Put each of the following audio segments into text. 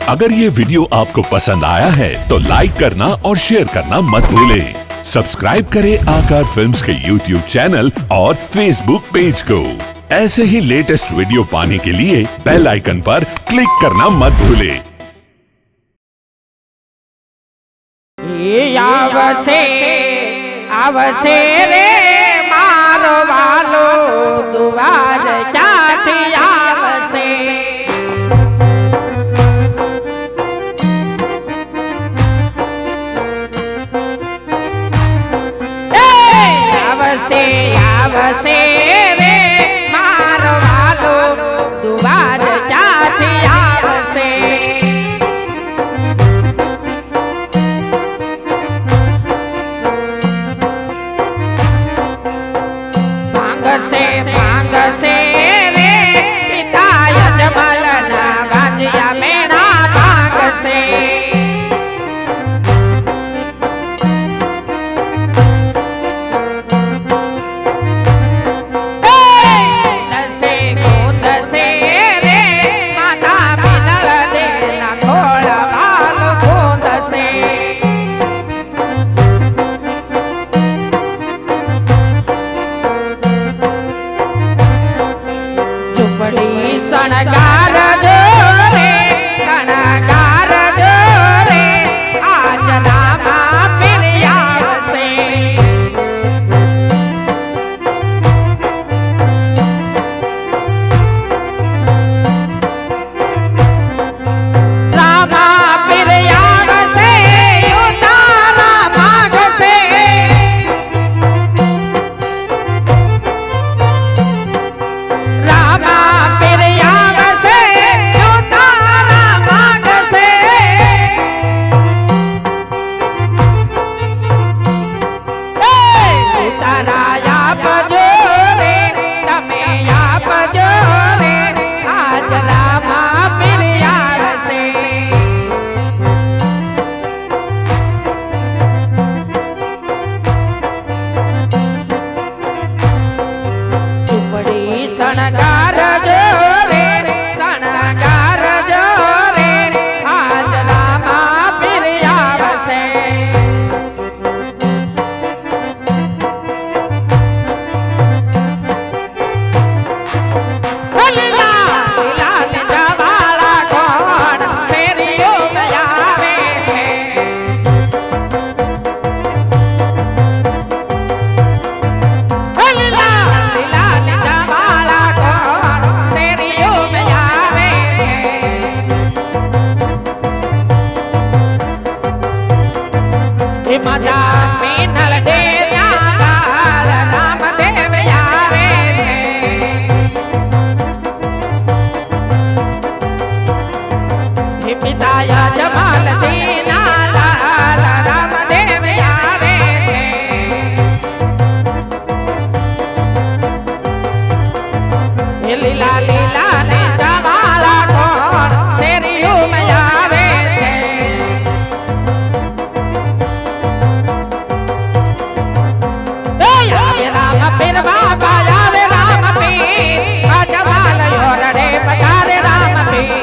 अगर ये वीडियो आपको पसंद आया है तो लाइक करना और शेयर करना मत भूलें। सब्सक्राइब करें आकार फिल्म्स के YouTube चैनल और Facebook पेज को। ऐसे ही लेटेस्ट वीडियो पाने के लिए बेल आइकन पर क्लिक करना मत भूलें। आवसे रे मारो वालो दुआर क्याथी आवसे आवसे रे मारो वालो दुआर क्याथी आवसे भांगसे रे पिता यजमल ना बाजिया मेरा भांगसे कूदसे रे माता मिलल दे ना घोड़ा बाल कूदसे झुपड़ी सनगार जो रे सनगार जो रे आज नामा पिलियाव से रामा पिलियाव से उतारा माग से रामा सनगार जो रे सनगार जो रे आज रामा पिलियाव से लीला लाल जवाला कोण सेरियो में आवे छे लीला लाल जवाला सेरियो में आवे छे मजा मीनल दे लाल राम देव आवे छे पिता यजमल जी लाल राम देव आवे छे लीला लीला ने जवाला कोण सेरियो में आवे छे राम पीर बाबा आवे राम पीर जवाल योरड़े पधारे राम पीर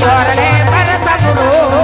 યોરડે પરસગુરુ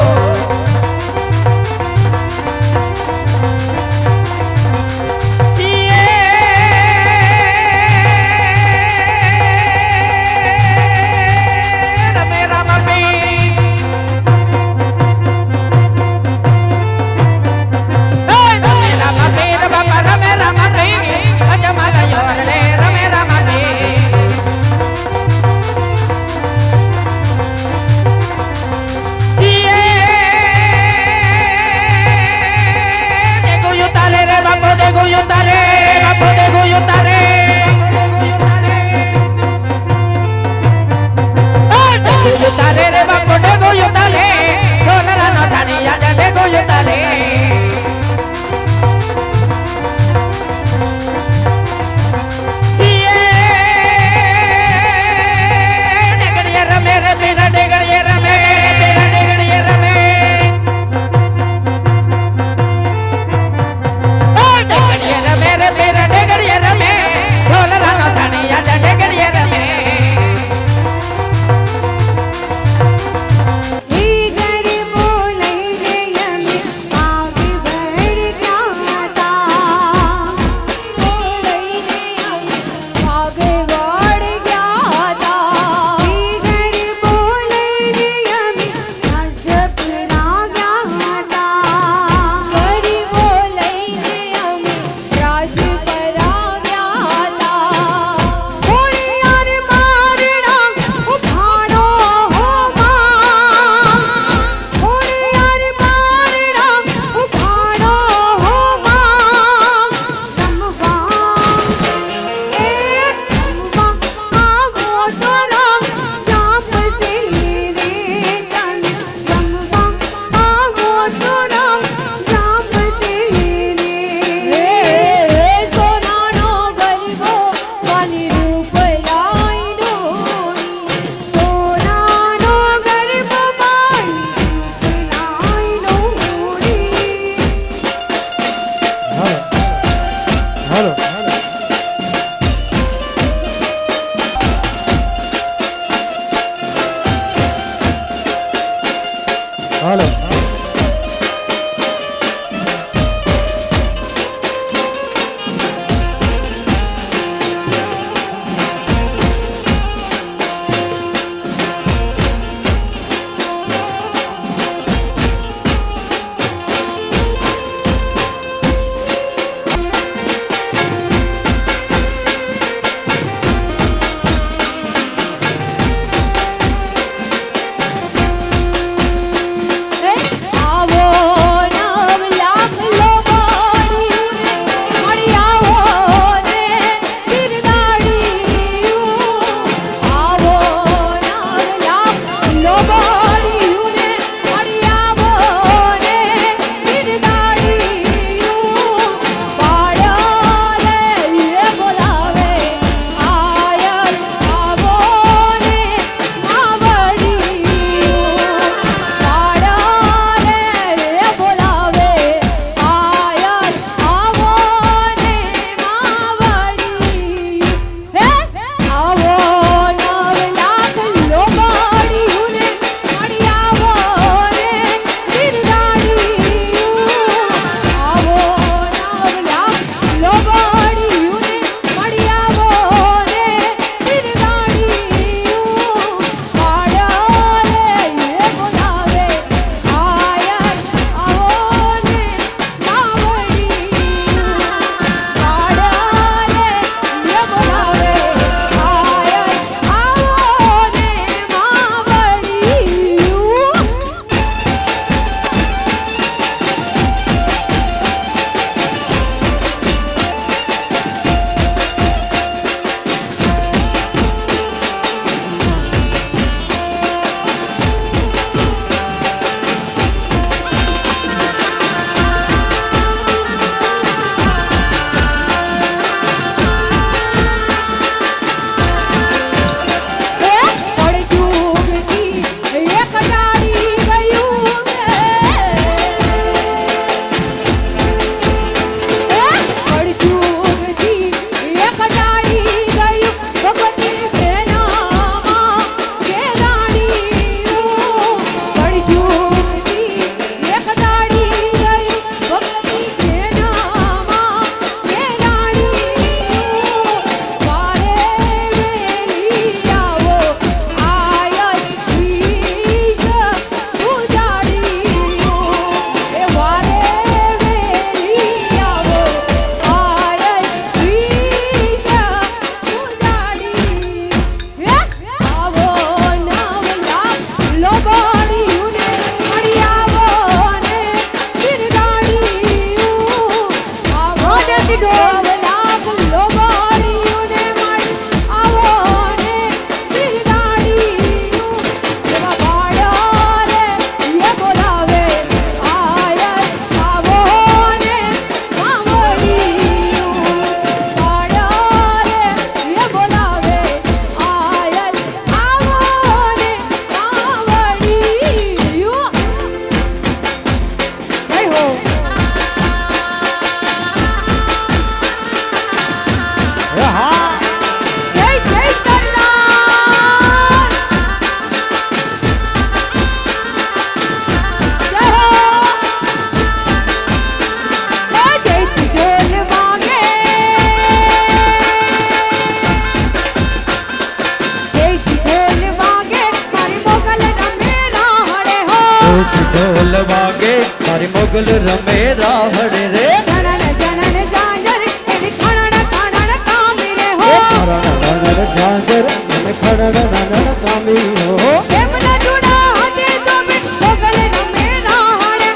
ઢોલ વાગે મારી મોગલ રમે રાવણ રે જનન જનન જાંજર એની ખણણ ખણણ કામી રે હો ખણણ ઝાંઝર અને ખણણ નાનણ કામી હો એમના જુડા હાથે જોબે મોગલ રમે રાહડે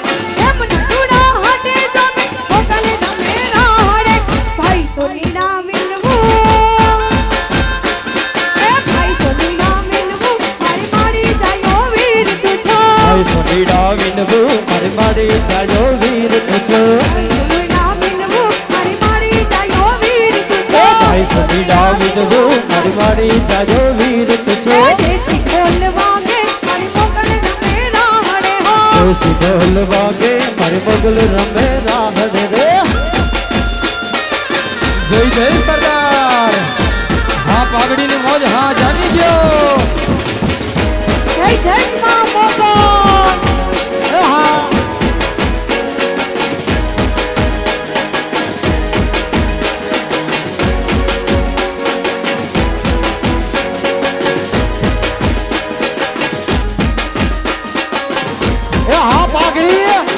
એમના જુડા હાથે જોબે મોગલ રમે રાહડે ભાઈ સોનીના મિલવું એ ભાઈ સોનીના મિલવું મારી જાયો વીર તું છો ભાઈ સોનીડા વિનવું મારી મારી જાયો વીર તું છો સોનીના મિલવું મારી જાયો વીર તું છો ભાઈ સોનીડા વિનવું મારી મારી જાયો વીર તું છો દેશી ઢોલ વાગે મારી મોગલ રમે રાહડે હો દેશી ઢોલ વાગે મારી મોગલ રમે રાવણ રે જય જય સરદાર હા પાઘડીની મોજ હા જાની ગયો જય જય માં મોગલ હા હા પાઘડી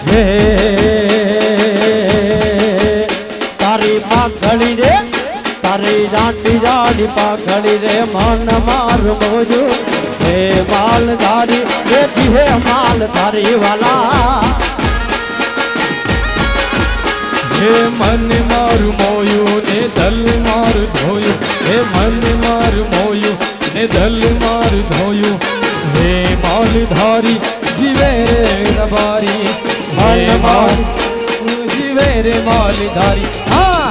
હે તારી પાઘડી રે તારી રાટી રાડી પાઘડી રે મન માર મોજુ હે માલધારી હે માલધારી વાલા હે મન મારું મોયું ને દલ મારું ધોયું હે મન મારું મોયું ને દલ મારું ધોયું હે માલધારી જીવે રે રબારી હે માલ જીવે રે માલધારી હા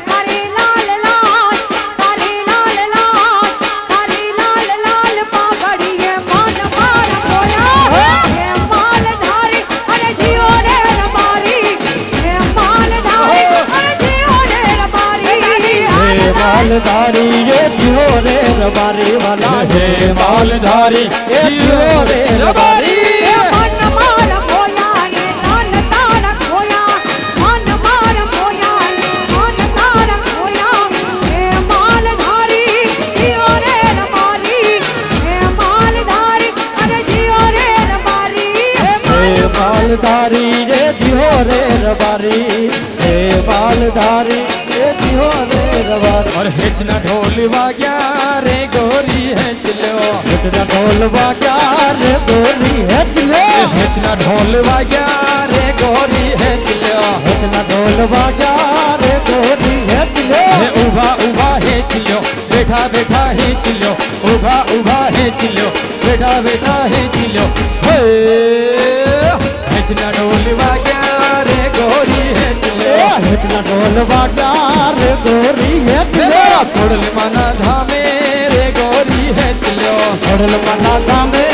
તારી લાલ લાલ તારી લાલ લાલ તારી લાલ લાલ પાઘડીએ મન માર ખોયા હે માલધારી અરે જીઓ રે રબારી હે માલધારી અરે જીઓ રે રબારી હે માલધારી ये जियो रे रबारी वाला हे मालधारी ये जियो रे रबारी મન માર ખોયા ને તન તાર ખોયા મન માર ખોયા ને તન તાર ખોયા હે માલધારી જીઓ રે રબારી હે માલધારી અરે જીઓ રે રબારી हे मालधारी ये जियो रे रबारी हे मालधारी ये जियो रे रबारी और हेचना ढोल वाग्या रे गोरी हेच लो हेचना ढोल वाग्या रे गोरी हेच लो हेचना ढोल वाग्या रे गोरी हेच लो हेचना ढोल वाग्या रे गोरी हेच लो हे उभा उभा हेच लो बैठा बैठा हेच लो उभा उभा हेच लो बैठा बैठा हेच लो हे हेचना ढोल वाग्या रे गोरी हेच लो हेचना ढोल वाग्या रे गोरी हेच लो खोडल मना धामे रे गोरी हेच लो खोडल मना धामे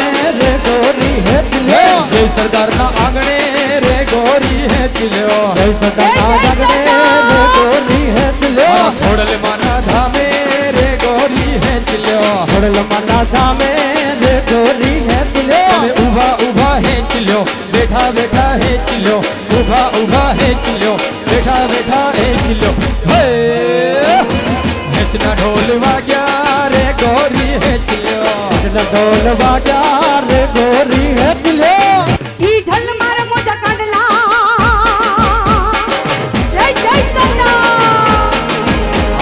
रे गोरी हेच लो जय सरदार ना आंगणे रे गोरी हेच लो जय सरदार ना आंगणे रे गोरी हेच लो खोडल मना धामे रे गोरी हेच लो खोडल मना धामे रे गोरी हेच लो उभा उभा हेच लो बैठा बैठा हेच लो उभा उभा हेच लो बैठा बैठा हेच लो हे हेचना ढोल वाग्या रे गोरी हेच लो हेचना ढोल वाग्या रे गोरी हेच लो જી ઝલ માર મોજા કાઢલા જય જય સરદાર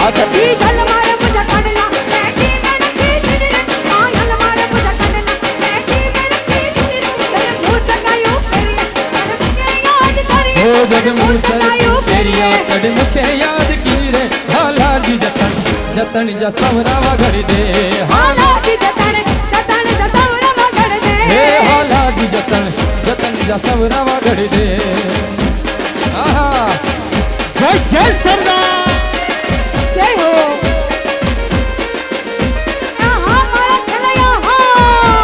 अच्छा જી ઝલ માર મોજા કાઢલા બેટી ગણતી દિન ઝલ માર મોજા કાઢલા બેટી ગણતી દિન તને ભૂત ગાયો ફેરી તને યાદ કરી हो जग मुसर तेरिया कड़ मुखे याद की रे हाला जी जतन जतन जा सवरावा घड़ी दे હાલા જી જતન જતન જસવરા મગડ દે हे हाला जी जतन जतन जा सवरावा घड़ी दे आहा जय जय सरदार જય હો આહા મારા ખેલૈયા હા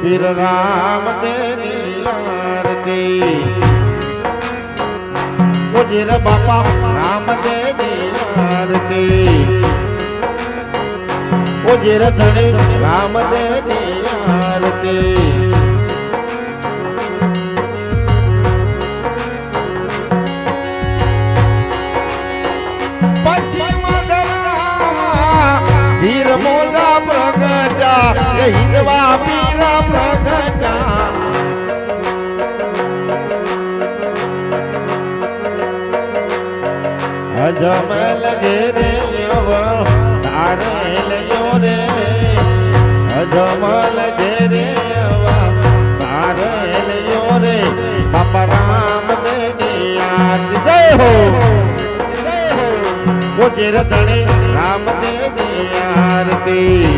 પીર રામદેવની આરતી ઓ જીર બાપા રામદેવની આરતી ઓ જીર ધણી રામદેવની આરતી વીર મોજા પ્રગટા હિંદવા પીર પ્રગટા અજમલ ઘેરે તારે લયો રે અજમલ ઘેરે તારે લયો રે બાપા રામદેવની આરતી જય હો ઓ ચેર ધણે રામદેવની આરતી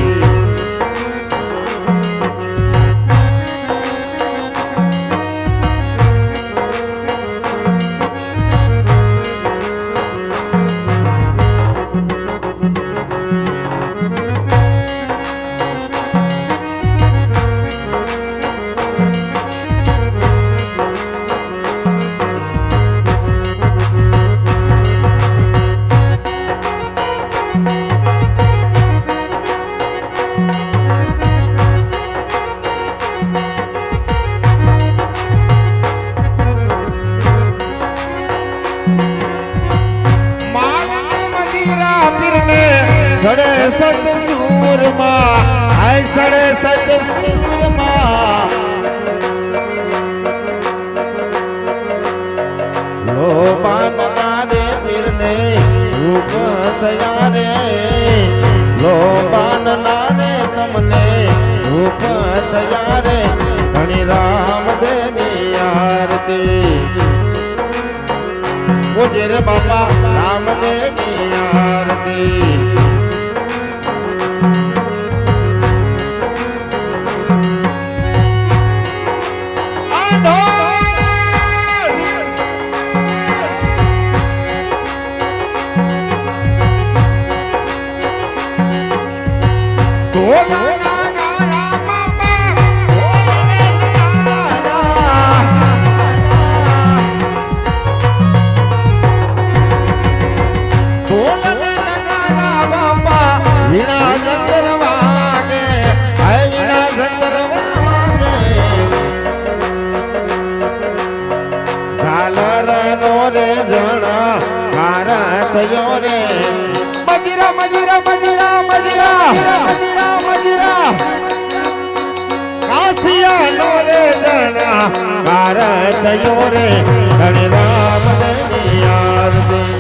સડે સત સૂરમાં હાય સડે સત સૂરમાં લોબાન નારે પીરને રૂપ થયા રે લોબાન નારે તમને રૂપ થયા રે ધણી રામદેવની આરતી ઓ જીર બાપા રામદેવની આરતી થયો રે મજીરા મજીરા મજીરા મજીરા મજીરા મજીરા કાશિયા નો રે જણા કાર થયો રે ધણી રામદેવની આરતી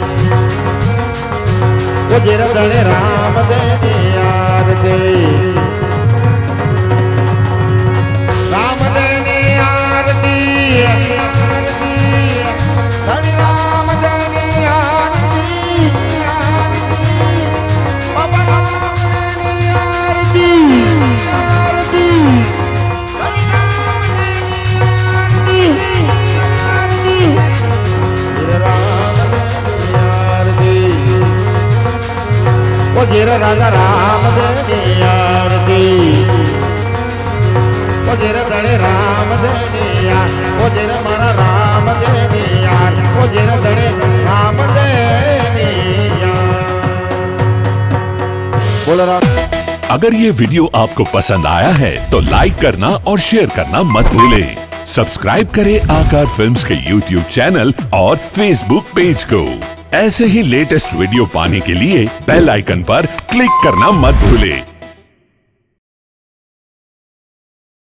ઓ જીર ધણી રામદેવની આરતી રામદેવની આરતી ધણી રામદેવની આરતી બાબા રામદેવની આરતી ઓ જીર રાજા રામદેવની આરતી ઓ જીર ધણી રામદેવની આરતી ઓ જીર મારા રામદેવની આરતી ઓ જીર ધણી રામદેવની આરતી બોલો રામ। अगर ये वीडियो आपको पसंद आया है तो लाइक करना और शेयर करना मत भूलें। सब्सक्राइब करें आकार फिल्म्स के YouTube चैनल और Facebook पेज को। ऐसे ही लेटेस्ट वीडियो पाने के लिए बेल आइकन पर क्लिक करना मत भूलें।